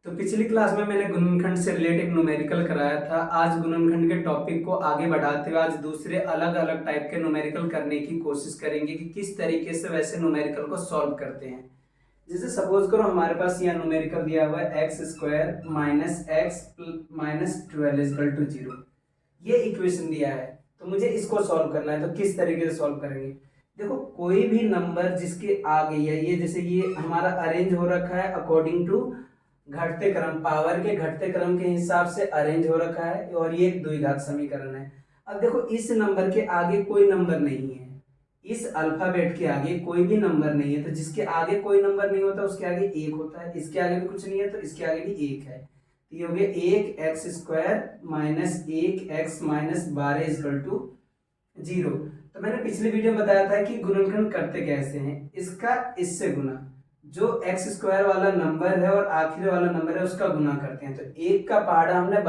तो पिछली क्लास में मैंने गुणनखंड से रिलेटेड न्यूमेरिकल कराया था। आज गुणनखंड के टॉपिक को आगे बढ़ाते हुए आज दूसरे अलग अलग टाइप के न्यूमेरिकल करने की कोशिश करेंगे कि किस तरीके से वैसे न्यूमेरिकल को सॉल्व करते हैं। जैसे सपोज करो हमारे पास यहाँ न्यूमेरिकल दिया हुआ है X square minus X minus 12 equal to 0। ये इक्वेशन दिया है तो मुझे इसको सॉल्व करना है। तो किस तरीके से सॉल्व करेंगे, देखो कोई भी नंबर जिसके आगे या ये जैसे ये हमारा अरेंज हो रखा है अकॉर्डिंग टू घटते क्रम, पावर के घटते क्रम के हिसाब से अरेंज हो रखा है और ये एक द्विघात समीकरण है। अब देखो इस नंबर के आगे कोई नंबर नहीं है, इस अल्फाबेट के आगे कोई भी नंबर नहीं है, तो जिसके आगे कोई नंबर नहीं होता उसके आगे एक होता है। इसके आगे भी कुछ नहीं है तो इसके आगे भी एक है। तो ये हो गया एक एक्स स्क्वायर माइनस एक एक्स माइनस 12 इजकल टू 0। तो मैंने पिछले वीडियो में बताया था कि गुणनखंड करते कैसे हैं। इसका इससे गुना, जो एक्स स्क्वायर वाला नंबर है और आखिरी वाला नंबर है उसका गुना करते हैं। तो एक का पहाड़ा हमने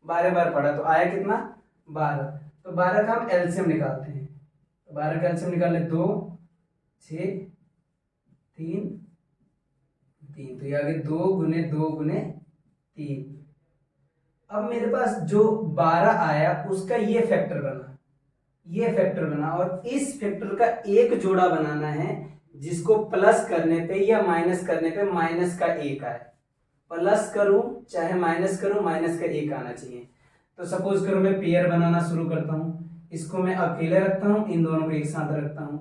12 बार पढ़ा तो आया कितना 12। तो 12 का हम एलसीएम निकालते हैं। तो 12 का एलसीएम निकाले 2 6 3 3, तो ये आगे 2 गुने 2 गुने 3। अब मेरे पास जो 12 आया उसका ये फैक्टर बना, ये फैक्टर बना और इस फैक्टर का एक जोड़ा बनाना है जिसको प्लस करने पे या माइनस करने पे माइनस का एक आए। प्लस करूं चाहे माइनस करूं माइनस का एक आना चाहिए। तो सपोज करो मैं पेयर बनाना शुरू करता हूं, इसको मैं अकेले रखता हूं, इन दोनों को एक साथ रखता हूं।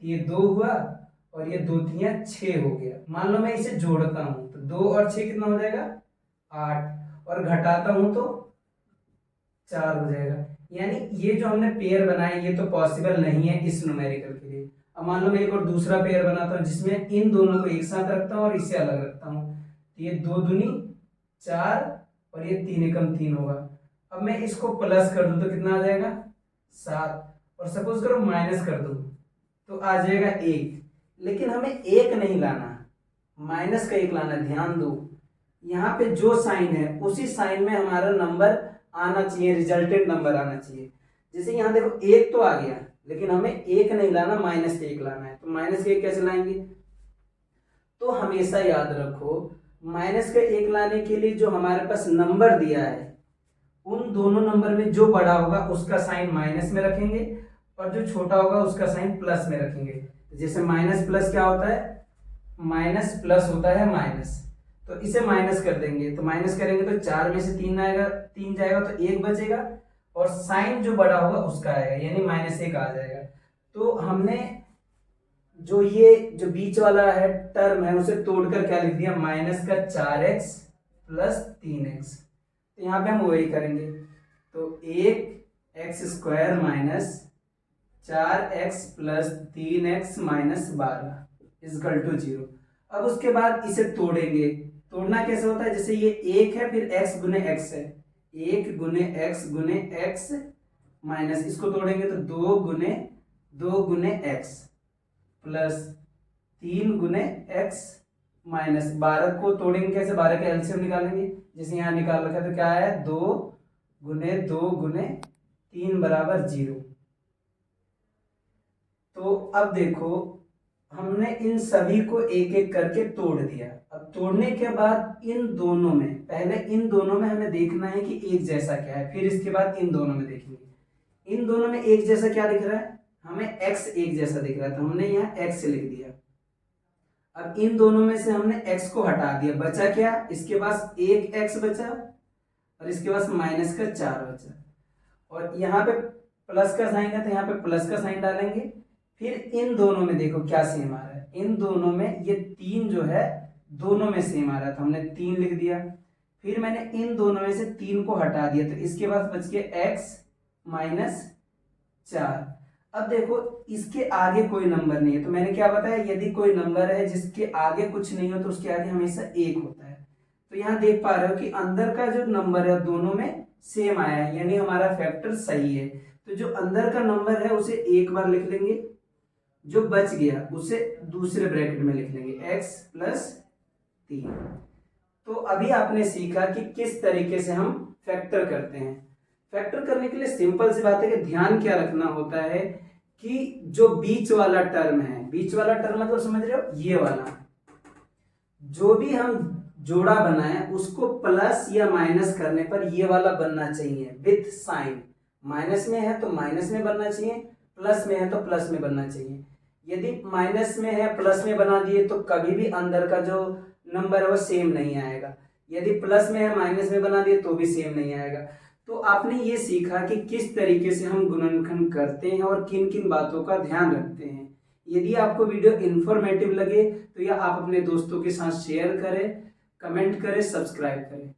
ये 2 हुआ और ये 2 3 6 हो गया। मान लो मैं इसे जोड़ता हूं तो 2 और 6 कितना हो जाएगा 8, और घटाता हूं तो 4 हो जाएगा। यानी ये जो हमने पेयर बनाए ये तो पॉसिबल नहीं है इस न्यूमेरिकल के लिए। अब मान लो मैं एक और दूसरा पेयर बनाता हूँ जिसमें इन दोनों को एक साथ रखता हूँ और इसे अलग रखता हूँ। तो ये 2 दूनी 4 और ये 3 एकम 3 होगा। अब मैं इसको प्लस कर दूं तो कितना आ जाएगा 7, और सपोज करो माइनस कर दूं तो आ जाएगा 1। लेकिन हमें एक नहीं लाना, माइनस का एक लाना। ध्यान दो यहाँ पे जो साइन है उसी साइन में हमारा नंबर आना चाहिए, रिजल्टेंट नंबर आना चाहिए। जैसे यहाँ देखो एक तो आ गया लेकिन हमें एक नहीं लाना, माइनस का एक लाना है। तो माइनस का एक कैसे लाएंगे, तो हमेशा याद रखो माइनस का एक लाने के लिए जो हमारे पास नंबर दिया है उन दोनों नंबर में जो बड़ा होगा उसका साइन माइनस में रखेंगे और जो छोटा होगा उसका साइन प्लस में रखेंगे। जैसे माइनस प्लस क्या होता है, माइनस प्लस होता है माइनस, तो इसे माइनस कर देंगे। तो माइनस करेंगे तो 4 में से 3 आएगा, 3 जाएगा तो 1 बचेगा और साइन जो बड़ा होगा उसका आएगा, यानी -1 आ जाएगा। तो हमने जो ये जो बीच वाला है टर्म है उसे तोड़कर क्या लिख दिया, माइनस का 4x प्लस 3x। तो यहाँ पे हम वही करेंगे। तो 1 X square minus 4x plus 3x minus 12 equal to 0। अब उसके बाद इसे तोड़ेंगे। तोड़ना कैसे होता है, जैसे ये 1 है फिर x गुने x है, 1 गुने x माइनस, इसको तोड़ेंगे तो 2 गुने x प्लस 3 गुने x माइनस 12 को तोड़ेंगे कैसे, 12 का एलसीएम निकालेंगे। जैसे यहाँ निकाल रखा है तो क्या आया 2 गुने 3 बराबर 0। तो अब देखो हमने इन सभी को एक एक करके तोड़ दिया। अब तोड़ने के बाद इन दोनों में, पहले इन दोनों में हमें देखना है कि एक जैसा क्या है, फिर इसके बाद इन दोनों में देखेंगे। इन दोनों में एक जैसा क्या दिख रहा है, हमें x एक जैसा दिख रहा था, हमने यहाँ x लिख दिया। अब इन दोनों में से हमने x को हटा दिया, बचा क्या, इसके पास एक x बचा और इसके पास माइनस का 4 बचा, और यहाँ पे प्लस का साइन है तो यहाँ पे प्लस का साइन डालेंगे। फिर इन दोनों में देखो क्या सेम आ रहा है, इन दोनों में ये 3 जो है दोनों में सेम आ रहा था, हमने 3 लिख दिया। फिर मैंने इन दोनों में से 3 को हटा दिया तो इसके पास बच गया x माइनस 4। अब देखो इसके आगे कोई नंबर नहीं है, तो मैंने क्या बताया, यदि कोई नंबर है जिसके आगे कुछ नहीं हो तो उसके आगे हमेशा 1 होता है। तो यहाँ देख पा रहे हो कि अंदर का जो नंबर है दोनों में सेम आया है, यानी हमारा फैक्टर सही है। तो जो अंदर का नंबर है उसे एक बार लिख लेंगे, जो बच गया उसे दूसरे ब्रैकेट में लिख लेंगे x प्लस 3। तो अभी आपने सीखा कि किस तरीके से हम फैक्टर करते हैं। फैक्टर करने के लिए सिंपल सी बात है कि ध्यान क्या रखना होता है कि जो बीच वाला टर्म है, बीच वाला टर्म मतलब समझ रहे हो, ये वाला जो भी हम जोड़ा बनाए उसको प्लस या माइनस करने पर ये वाला बनना चाहिए विथ साइन। माइनस में है तो माइनस में बनना चाहिए, प्लस में है तो प्लस में बनना चाहिए। यदि माइनस में है प्लस में बना दिए तो कभी भी अंदर का जो नंबर है वो सेम नहीं आएगा। यदि प्लस में है माइनस में बना दिए तो भी सेम नहीं आएगा। तो आपने ये सीखा कि किस तरीके से हम गुणनखंड करते हैं और किन किन बातों का ध्यान रखते हैं। यदि आपको वीडियो इन्फॉर्मेटिव लगे तो यह आप अपने दोस्तों के साथ शेयर करें, कमेंट करें, सब्सक्राइब करें।